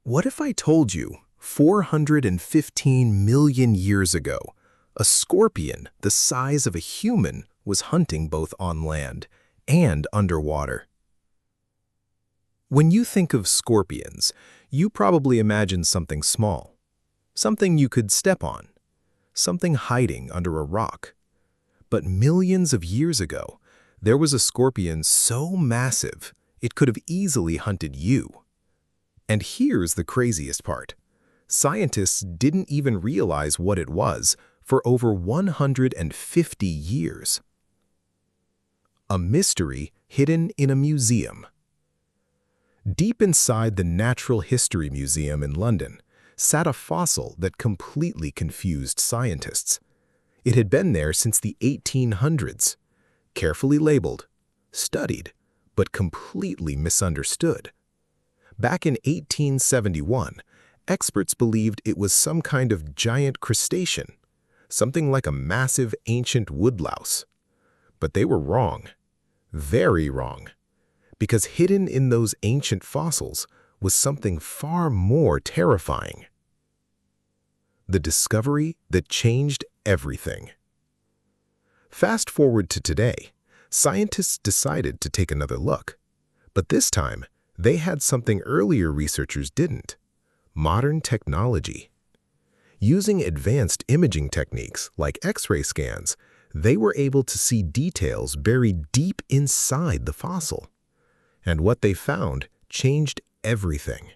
What if I told you 415 million years ago, a scorpion the size of a human was hunting both on land and underwater? When you think of scorpions, you probably imagine something small, something you could step on, something hiding under a rock. But millions of years ago, there was a scorpion so massive it could have easily hunted you. And here's the craziest part. Scientists didn't even realize what it was for over 150 years. A mystery hidden in a museum. Deep inside the Natural History Museum in London sat a fossil that completely confused scientists. It had been there since the 1800s, carefully labeled, studied, but completely misunderstood. Back in 1871, experts believed it was some kind of giant crustacean, something like a massive ancient woodlouse. But they were wrong, very wrong, because hidden in those ancient fossils was something far more terrifying. The discovery that changed everything. Fast forward to today, scientists decided to take another look, but this time, they had something earlier researchers didn't: modern technology. Using advanced imaging techniques like X-ray scans, they were able to see details buried deep inside the fossil. And what they found changed everything.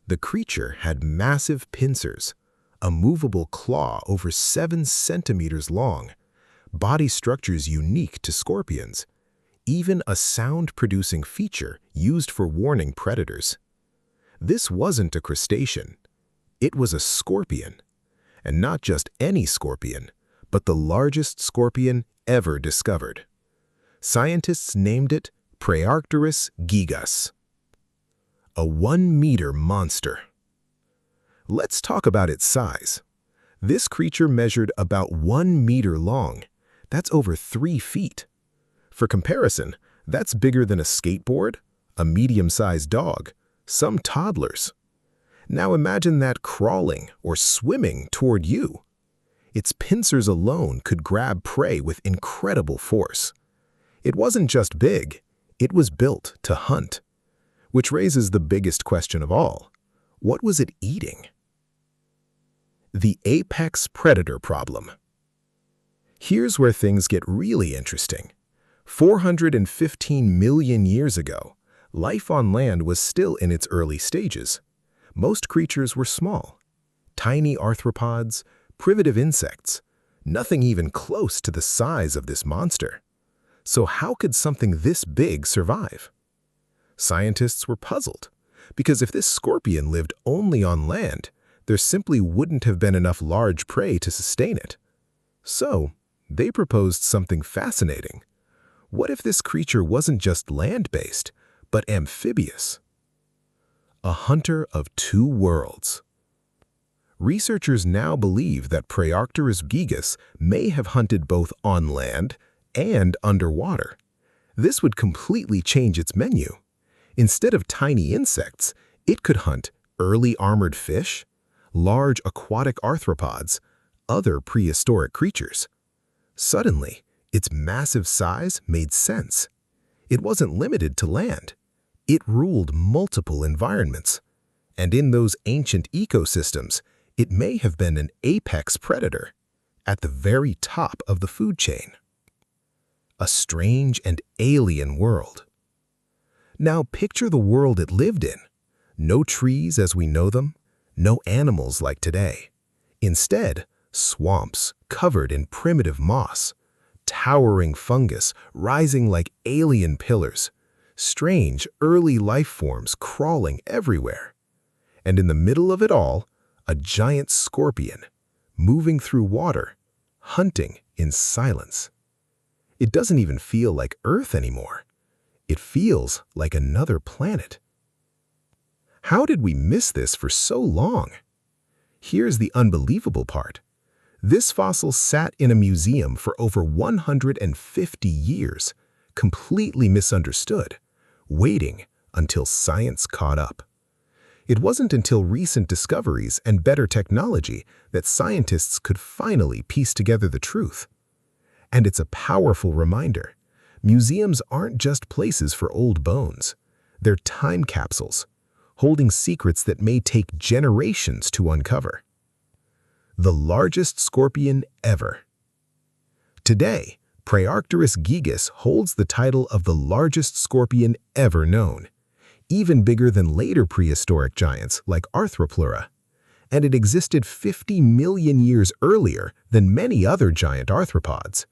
The creature had massive pincers, a movable claw over 7 centimeters long, body structures unique to scorpions, even a sound-producing feature used for warning predators. This wasn't a crustacean. It was a scorpion. And not just any scorpion, but the largest scorpion ever discovered. Scientists named it Praearcturus gigas, a 1-meter monster. Let's talk about its size. This creature measured about 1 meter long. That's over 3 feet. For comparison, that's bigger than a skateboard, a medium-sized dog, some toddlers. Now imagine that crawling or swimming toward you. Its pincers alone could grab prey with incredible force. It wasn't just big, it was built to hunt. Which raises the biggest question of all: what was it eating? The apex predator problem. Here's where things get really interesting. 415 million years ago, life on land was still in its early stages. Most creatures were small, tiny arthropods, primitive insects, nothing even close to the size of this monster. So how could something this big survive? Scientists were puzzled, because if this scorpion lived only on land, there simply wouldn't have been enough large prey to sustain it. So, they proposed something fascinating. What if this creature wasn't just land-based, but amphibious? A hunter of 2 worlds. Researchers now believe that Praearcturus gigas may have hunted both on land and underwater. This would completely change its menu. Instead of tiny insects, it could hunt early armored fish, large aquatic arthropods, other prehistoric creatures. Suddenly, its massive size made sense. It wasn't limited to land. It ruled multiple environments. And in those ancient ecosystems, it may have been an apex predator, at the very top of the food chain. A strange and alien world. Now picture the world it lived in. No trees as we know them, no animals like today. Instead, swamps covered in primitive moss, towering fungus rising like alien pillars, strange early life forms crawling everywhere. And in the middle of it all, a giant scorpion, moving through water, hunting in silence. It doesn't even feel like Earth anymore. It feels like another planet. How did we miss this for so long? Here's the unbelievable part. This fossil sat in a museum for over 150 years, completely misunderstood, waiting until science caught up. It wasn't until recent discoveries and better technology that scientists could finally piece together the truth. And it's a powerful reminder. Museums aren't just places for old bones. They're time capsules, holding secrets that may take generations to uncover. The largest scorpion ever. Today, Praearcturus gigas holds the title of the largest scorpion ever known, even bigger than later prehistoric giants like Arthropleura, and it existed 50 million years earlier than many other giant arthropods,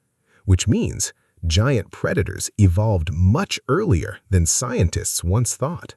which means giant predators evolved much earlier than scientists once thought.